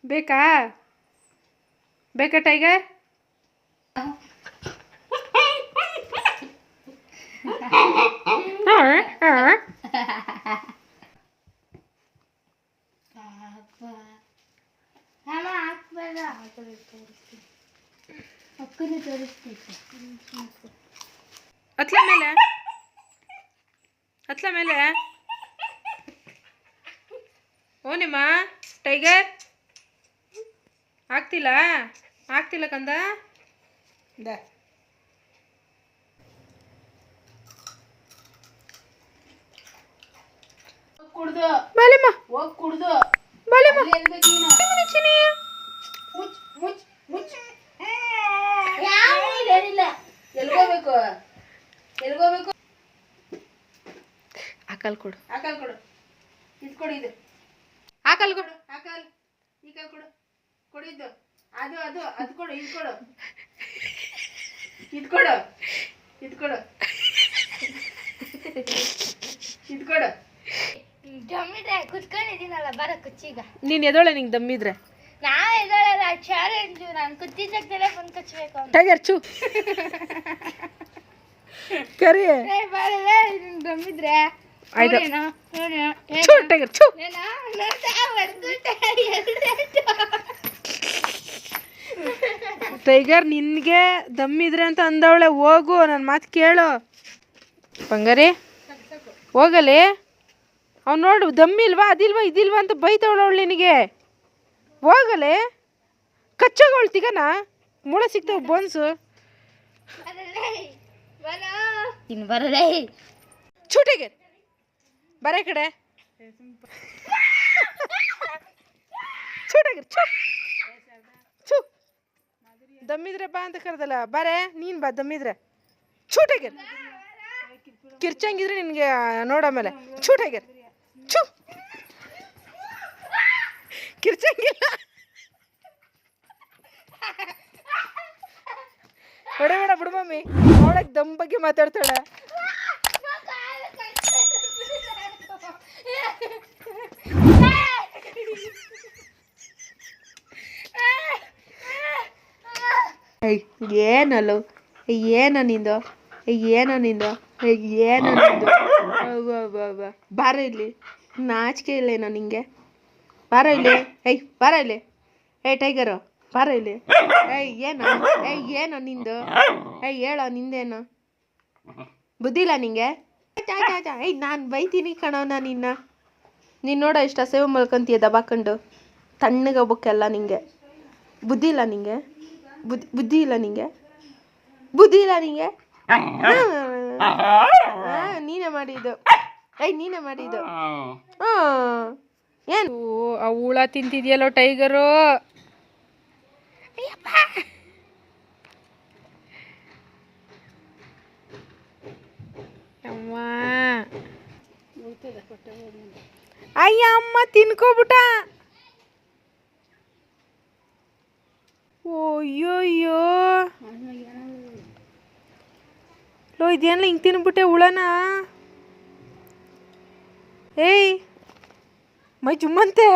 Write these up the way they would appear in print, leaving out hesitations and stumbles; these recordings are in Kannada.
ಬೇಕಾ ಬೇಕಾ ಟೈಗರ್? ಹತ್ಲ ಮೇಲೆ ಹತ್ಲ ಮೇಲೆ ಓನಿಮ್ಮ ಟೈಗರ್ ಆಗ್ತಿಲ್ಲ ಆಗ್ತಿಲ್ಲ ಕಂದ ಕುಡ್ದು ಬಾಲೆಮ್ಮ ಹೋಗಿ ಕುಡ್ದು ಬಾಲೆಮ್ಮ ಮುಚ್ ಮುಚ್ ಮುಚ್ ಏನಿಲ್ಲ ಎಲ್ಗೋಬೇಕು ಎಲ್ಗೋಬೇಕು ಆಕಲ್ ಕೊಡು ಆಕಲ್ ಕೊಡು ಇದು ಕೊಡು ಇದು ಆಕಲ್ ಕೊಡು ಆಕಲ್ ಈ ಕಾಲ್ ಕೊಡು ಕೊಡಿದ್ದು ಅದು ಅದು ಅದು ಕೊಡು ಇದು ಕೊಡು ಇದು ಕೊಡು ಇದು ಕೊಡು ಇದು ಕೊಡು ದಮ್ಮಿದ್ರೆ ಕುತ್ಕೊಂಡಿದ್ದೀನಲ್ಲ ಬರ ಕುಚ್ಚೀಗ ನೀನು ಎದೊಳೆ ನಿಂಗೆ ದಮ್ಮಿದ್ರೆ ನಾವ್ ಎದಳಲ್ಲ ಚಾಲೆಂಜು ನಾನು ಕುತ್ತಿದ್ದಾಗ್ದಲ್ಲೇ ಬಂದು ಕಚ್ಚಬೇಕು ಅಂತ ಟೈಗರ್ ಚೂ ಕರಿ ಬರಲ್ಲ ದಮ್ಮಿದ್ರೆ ಆಯ್ತು ಚೂ ಟೈಗರ್ ಚೂ ಟೈಗರ್ ನಿನ್ಗೆ ದಮ್ಮಿದ್ರೆ ಅಂತ ಅಂದವಳೆ ಹೋಗು ನನ್ನ ಮಾತು ಕೇಳು ಬಂಗಾರಿ ಹೋಗಲಿ ಅವ್ನು ನೋಡು ದಮ್ಮಿಲ್ವಾ ಅದಿಲ್ವಾ ಇದಿಲ್ವಾ ಅಂತ ಬೈತವಳು ಅವಳು ನಿನಗೆ ಹೋಗಲೆ ಕಚ್ಚೋಗೊಳ್ತೀಗನ ಮುಳ ಸಿಗ್ತಾವ ಬೋನ್ಸು ಇನ್ನು ಬರಲೇ ಚೂಟಿಗೆ ಬರೇ ಕಡೆ ಚೂಟಿಗೆ ಚೂ ಚೂ ದಮ್ಮಿದ್ರೆ ಬಾ ಅಂತ ಕರೆದಲ್ಲ ಬರೇ ನೀನು ಬಾ ದಮ್ಮಿದ್ರೆ ಚೂಟಿಗೆ ಕಿರ್ಚಂಗಿದ್ರೆ ನಿನಗೆ ನೋಡಮೇಲೆ ಚೂಟಿಗೆ ಚೂ ಕಿರ್ಚಂಗಿಲ್ಲ ಹೊಡೆಬೇಡ ಬಿಡು ಮಮ್ಮಿ ನೋಡಕ್ ದಮ್ ಬಗ್ಗೆ ಮಾತಾಡ್ತಾಳೆ ಏನಲ್ಲ ಏನೋ ನಿಂದು ಏನೋ ನಿಂದು ಏನೋ ನಿಂದು ಬಾರ ಇಲ್ಲಿ ನಾಚಿಕೆ ಇಲ್ಲೇನೋ ನಿಂಗೆ ಬಾರ ಇಲ್ಲಿ ಬಾರ ಇಲ್ಲಿ ಟೈಗರು ಬಾರ ಇಲ್ಲಿ ಏನೋ ನಿಂದು ಹೇಳೋ ನಿಂದೇನು ಬುದ್ಧಿ ಇಲ್ಲ ನಿಂಗೆ ನಾನು ಬೈತೀನಿ ಕಣೋನ ನೀನು ನೋಡ ಇಷ್ಟ ಸೇವೆ ಮಲ್ಕೊಂತೀಯ ದಬಾಕೊಂಡು ತಣ್ಣಗೆ ಹೋಗ್ಬೇಕೆಲ್ಲ ನಿಂಗೆ ಬುದ್ಧಿ ಇಲ್ಲ ನಿಂಗೆ ಬುದ್ಧಿ ಇಲ್ಲ ನಿಂಗೆ ಬುದ್ಧಿ ಇಲ್ಲ ನಿಂಗೆ ನೀನೇ ಮಾಡಿದ್ದು ನೀನೇ ಮಾಡಿದ್ದು ಏನು ಆ ಹುಳ ತಿಂತಿದ್ಯಲ್ಲೋ ಟೈಗರು ಅಯ್ಯ ಅಮ್ಮ ತಿನ್ಕೋಬಿಟ್ಟ ಓಯ್ಯೋಯ್ಯೋ ಲೋ ಇದೇನಲ್ಲ ಹಿಂಗೆ ತಿನ್ಬಿಟ್ಟೆ ಹುಳನ ಏಯ್ ಮೈ ಜುಮ್ಮಂತೆ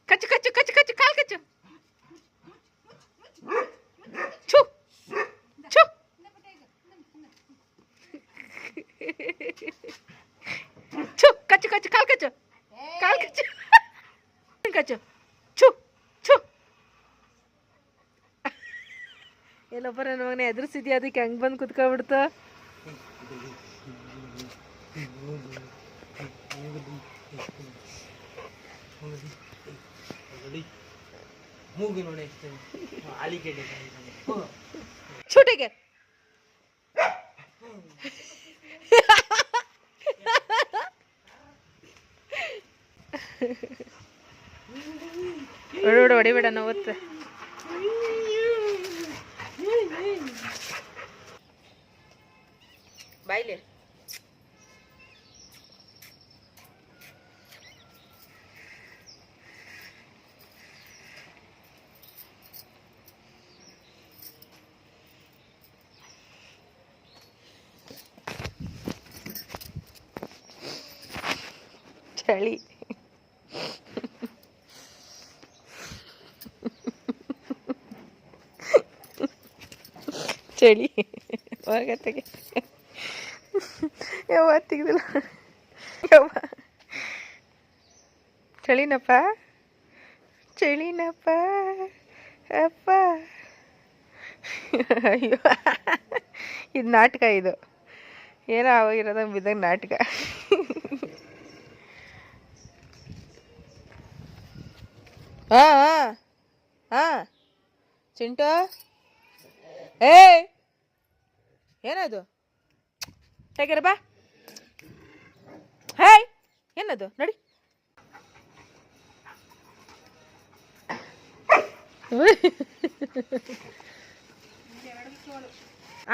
ಕಚ್ಚು ಕಚ್ಚು ಕಚ್ಚು ಕಚ್ಚು ಕಾಲು ಕಚ್ಚು ಛು ಛು ಛು ಕಚ್ಚು ಕಚ್ಚು ಕಾಲು ಕಚ್ಚು ಕಾಲು ಕಚ್ಚು ಕಚ್ಚು ಛು ಛು ಎಲ್ಲೊಬ್ಬರ ಮಗನೇ ಎದುರಿಸಿದ್ಯಾ ಅದಕ್ಕೆ ಹೆಂಗೆ ಬಂದು ಕುತ್ಕೊಬಿಡ್ತು छूटेगे ಹೊಡಿಬೇಡ ನಾವು ಒತ್ತು ಬಾಯ್ಲೆ ಚಳಿ. ಚಳಿ ಹೋಗತ್ತಿಗೆ ಯಾವ ತೆಗ್ದಿಲ್ಲ ಯವ್ವ ಚಳಿನಪ್ಪ ಚಳಿನಪ್ಪ ಅಪ್ಪ. ಅಯ್ಯೋ ಇದು ನಾಟಕ, ಇದು ಏನೋ ಆಗೋಗಿರೋದ ಬಿದ್ದಾಗ ನಾಟಕ. ಹಾಂ ಹಾಂ ಚಿಂಟು ಏ ಏನದು ಹೇಗಾರ ಬಾ. ಹಾಯ್ ಏನದು ನೋಡಿ.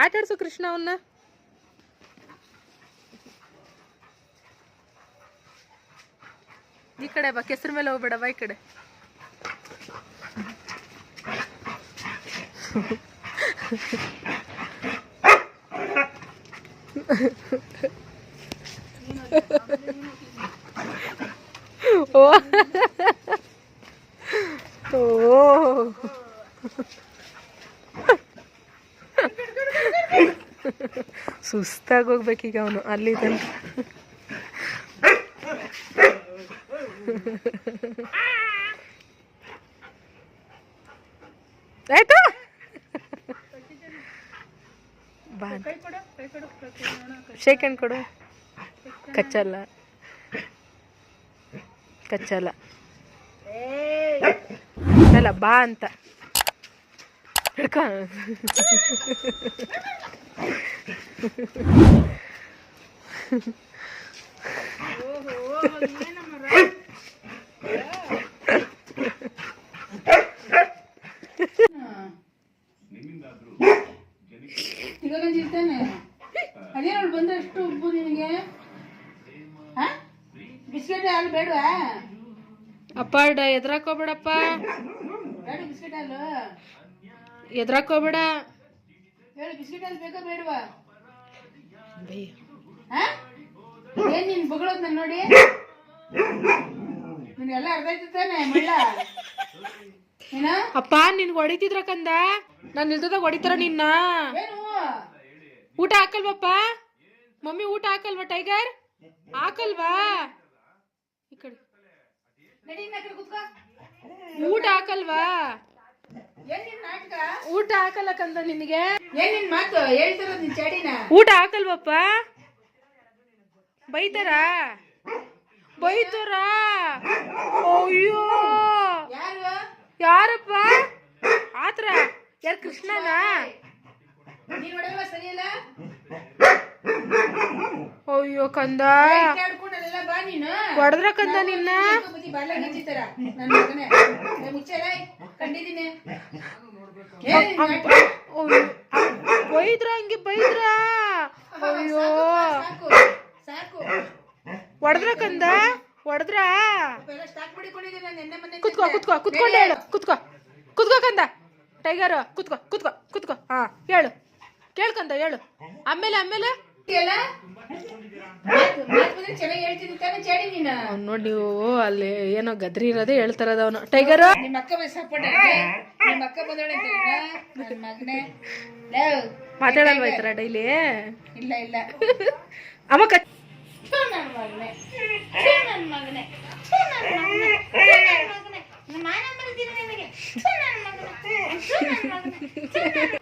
ಆಟಾಡ್ಸು ಕೃಷ್ಣ ಅವನ್ನ. ಈ ಕಡೆ ಬಾ, ಕೆಸರು ಮೇಲೆ ಹೋಗ್ಬೇಡ ಬಾ ಈ ಕಡೆ. ಓ ಸುಸ್ತಾಗಿ ಹೋಗ್ಬೇಕೀಗ ಅವನು ಅಲ್ಲಿ ತನಕ. ಆಯ್ತು ಬಾ ಶೇಕ್ ಹ್ಯಾಂಡ್ ಕೊಡು. ಕಚ್ಚಲ್ಲ ಕಚ್ಚಲ್ಲ ಅಲ್ಲ ಬಾ ಅಂತ ಹಿಡ್ಕ. ಅದೇನೋಳು ಬಂದ್ರೆ ಅಷ್ಟು ಉಪ್ಪು ನಿನಗೆ. ಬಿಸ್ಕೆಟ್ ಹಾಲು ಬೇಡವಾ? ಅಪ್ಪ ಎದ್ರಾಕೋಬೇಡಪ್ಪ, ಬೇಡ ಬಿಸ್ಕೆಟ್ ಹಾಲು. ಎದ್ರಾಕೋಬೇಡ. ಹೇಳು ಬಿಸ್ಕೆಟ್ ಹಾಲು ಬೇಕಾ ಬೇಡವಾ? ಬೈ ಏನ್ ನೀನ್ ಬಗಳೋದ್ ನಾನು ನೋಡಿ. ನಿನ್ಗೆಲ್ಲ ಅರ್ಧ ಆಯ್ತು ತಾನೆ ಮಳ್ಳ ಏನ? ಅಪ್ಪ ನಿನ್ಗೆ ಹೊಡಿತಿದ್ರ ಕಂದ, ನಾನು ಇಲ್ದಾಗ ಹೊಡಿತಾರ ನಿನ್ನ. ಏನು ಊಟ ಹಾಕಲ್ವಪ್ಪ? ಮಮ್ಮಿ ಊಟ ಹಾಕಲ್ವಾ? ಟೈಗರ್ ಹಾಕಲ್ವಾ? ಈ ಕಡೆ ನಡಿ ಇನ್ನ ಕಡೆ ಕುತ್ಕೋ. ಊಟ ಹಾಕಲ್ವಾ? ಏನ್ ನಿನ್ ನಾಟಕ? ಊಟ ಹಾಕಲ್ಲ ಕಂದ ನಿನಗೆ. ಏನ್ ನಿನ್ ಮಾತು ಹೇಳ್ತಾರ ನಿನ್ ಚಾಡಿನ? ಊಟ ಹಾಕಲ್ವಪ್ಪ? ಬೈತಾರ ಬೈತಾರ. ಅಯ್ಯೋ ಯಾರು? ಯಾರಪ್ಪ ಆತರ? ಯಾರು ಕೃಷ್ಣನಾ? ನೀನ್ ಹೊಡೆಯಲ್ಲ ಸರಿಯಲ್ಲ. ಅಯ್ಯೋ ಕಂದ ಆಡ್ಕೊಂಡಲ್ಲ ಬಾ ನೀನು. ಹೊಡೆದ್ರ ಕಂದ ನಿನ್ನ. ಬಾಲ ಗಂಜಿತಾರ ನನ್ನ ಮಗನೇ. ಮುಚ್ಚಲ ಕಂಡಿದ್ದೀನಿ. ಬೈದ್ರ ಹಂಗೆ ಬೈದ್ರ. ಅಯ್ಯೋ ಸಾಕು ಸಾಕು. ಹೊಡೆದ್ರ ಕಂದ ಹೊಡೆದ್ರ. ಸ್ಟಾರ್ಟ್ ಮಾಡಿಕೊಂಡಿದ್ದೀನಿ ನಾನು ಎಣ್ಣೆ ಮನೆ. ಕುತ್ಕೋ ಕುತ್ಕೋ ಕುತ್ಕೊಂಡು ಹೇಳು. ಕುತ್ಕೋ ಕುತ್ಕೋ ಕಂದ. ಟೈಗರ್ ಕುತ್ಕೋ ಕುತ್ಕೋ ಕುತ್ಕೋ. ಹಾ ಹೇಳು ಕೇಳ್ಕಂದ ಹೇಳು. ಆಮೇಲೆ ಆಮೇಲೆ ಚೆನ್ನಾಗಿ ಹೇಳ್ತೀನಿ ತಾನೆ ಚಾಡಿ ನೀನು. ನೋಡಿ ನೀವು ಅಲ್ಲಿ ಏನೋ ಗದ್ರಿ ಇರೋದೇ ಹೇಳ್ತಾರದ ಅವನು. ಟೈಗರ್ ನಿಮ್ಮ ಅಕ್ಕ ಸಪೋರ್ಟ್ ನಿಮ್ಮ ಅಕ್ಕ ಬಂದೋಳೆ ನನ್ನ ಮಗನೇ. ಮಾತಾಡಲ್ವಾ ಈ ತರ ಡೈಲಿ? ಇಲ್ಲ ಇಲ್ಲ ಅಮ್ಮ ನನ್ನ ಮಗನೇ ನನ್ನ ಮಗನೇ ನನ್ನ ಮಗನೇ ಮಾನ ಮರಿತೀನಿ ನಿನಗೆ. ನನ್ನ ಮಗನೇ ನನ್ನ ಮಗನೇ.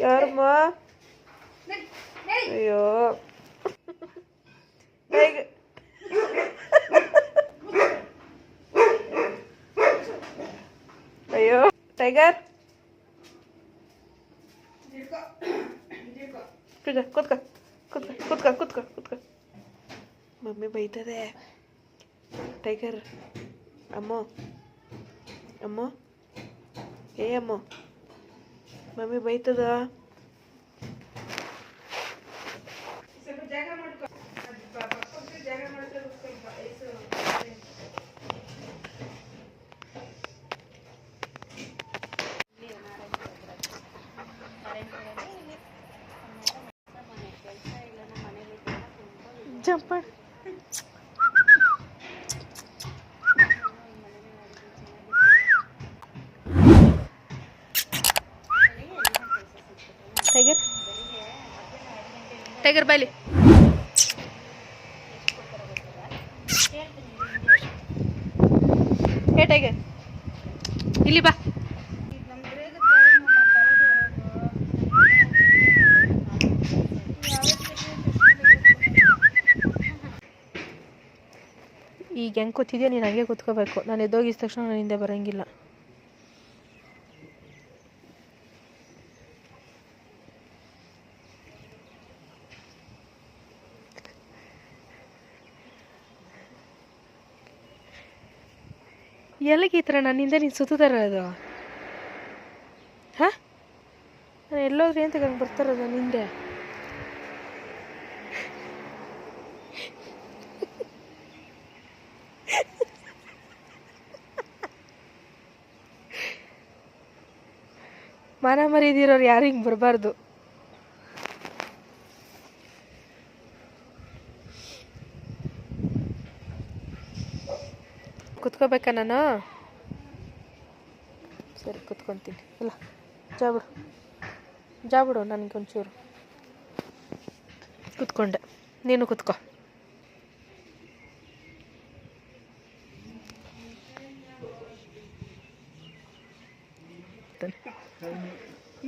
ಯಾರಮ್ಮ? ಅಯ್ಯೋ ಅಯ್ಯೋ ಟೈಗರ್ ಕುತ್ಕ ಕುತ್ಕ ಕುತ್ಕ ಕುತ್ಕ ಕುತ್ಕ. ಮಮ್ಮಿ ಬೈತದೆ. ಟೈಗರ್ ಅಮ್ಮ ಅಮ್ಮ ಏ ಅಮ್ಮ ಮಮ್ಮಿ ಬೈತದ. ಜಂಪ್ ಮಾಡು. ಟೈಗರ್ ಟೈಗರ್ ಬಾಯ್ಲಿ. ಹೇ ಟೈಗರ್ ಇಲ್ಲಿ ಬಾ. ಈಗ ಹೆಂಗೆ ಕೂತಿದ್ಯೋ ನೀನು ಹಂಗೆ ಕೂತ್ಕೋಬೇಕು. ನಾನು ಎದ್ದೋಗಿದ ತಕ್ಷಣ ನಾನು ಹಿಂದೆ ಬರೋಂಗಿಲ್ಲ. ಎಲ್ಲಿಗೆ ಈ ಥರ ನನ್ನಿಂದ ನೀನು ಸುತ್ತಾರ ಅದು? ಹಾಂ, ನಾನು ಎಲ್ಲೋದ್ರಿ ಅಂತ ಹಂಗೆ ಬರ್ತಾರದು ನನ್ನ ಹಿಂದೆ. ಮಾನ ಮರಿದಿರೋರು ಯಾರು ಹಿಂಗೆ ಬರಬಾರ್ದು. ಕುತ್ಕೋಬೇಕಾ ನಾನು? ಸರಿ ಕುತ್ಕೊತೀನಿ. ಇಲ್ಲ ಜಾಬಿಡು ನನಗೊಂಚೂರು. ಕುತ್ಕೊಂಡೆ, ನೀನು ಕುತ್ಕೋ.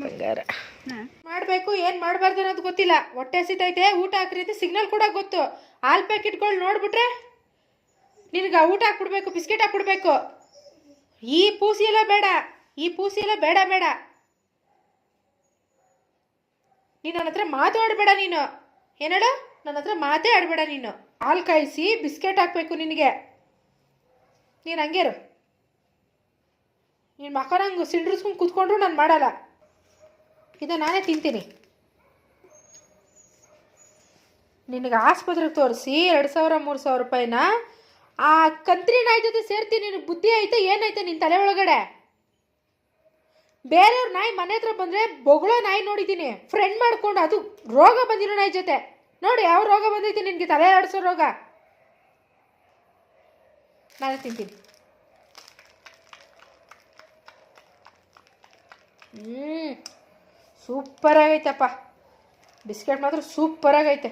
ಬಂಗಾರ ಮಾಡಬೇಕು ಏನು ಮಾಡಬಾರ್ದು ಅನ್ನೋದು ಗೊತ್ತಿಲ್ಲ. ಹೊಟ್ಟೆ ಹಸಿತೈತೆ, ಊಟ ಹಾಕ್ರಿ ಅಂತ ಸಿಗ್ನಲ್ ಕೂಡ ಗೊತ್ತು. ಹಾಲು ಪ್ಯಾಕೆಟ್ಗಳು ನೋಡ್ಬಿಟ್ರೆ ನಿನಗೆ ಊಟ ಹಾಕ್ಬಿಡ್ಬೇಕು, ಬಿಸ್ಕೆಟ್ ಹಾಕ್ಬಿಡ್ಬೇಕು. ಈ ಪೂಸಿ ಎಲ್ಲ ಬೇಡ, ಬೇಡ ಬೇಡ. ನೀನು ನನ್ನ ಹತ್ರ ಮಾತು ಆಡಬೇಡ. ನೀನು ಏನೇಳು, ನನ್ನ ಹತ್ರ ಮಾತೇ ಆಡಬೇಡ. ನೀನು ಹಾಲು ಕಾಯಿಸಿ ಬಿಸ್ಕೆಟ್ ಹಾಕಬೇಕು ನಿನಗೆ. ನೀನು ಹಂಗೇರು. ನೀನು ಮಕ್ಕನಂಗೆ ಸಿಂಡ್ರಿಸ್ಕೊಂಡು ಕೂತ್ಕೊಂಡ್ರು ನಾನು ಮಾಡಲ್ಲ. ಇದು ನಾನೇ ತಿಂತೀನಿ. ನಿನಗೆ ಆಸ್ಪತ್ರೆಗೆ ತೋರಿಸಿ 2,000-3,000 ರೂಪಾಯಿನ ಆ ಕಂತ್ರಿ ನಾಯಿ ಜೊತೆ ಸೇರ್ತೀನಿ. ನಿನಗೆ ಬುದ್ಧಿ ಐತೆ ಏನೈತೆ ನಿನ್ನ ತಲೆ ಒಳಗಡೆ? ಬೇರೆಯವ್ರ ನಾಯಿ ಮನೆ ಹತ್ರ ಬಂದರೆ ಬೊಗಳೋ ನಾಯಿ ನೋಡಿದ್ದೀನಿ, ಫ್ರೆಂಡ್ ಮಾಡ್ಕೊಂಡು. ಅದು ರೋಗ ಬಂದಿರೋ ನಾಯಿ ಜೊತೆ ನೋಡಿ ಯಾವ ರೋಗ ಬಂದೈತಿ ನಿನಗೆ, ತಲೆ ಆಡಿಸೋ ರೋಗ. ನಾನೇ ತಿಂತೀನಿ. ಸೂಪರ್ ಆಗೈತಪ್ಪ ಬಿಸ್ಕೆಟ್ ಮಾತ್ರ ಸೂಪರ್ ಆಗೈತೆ.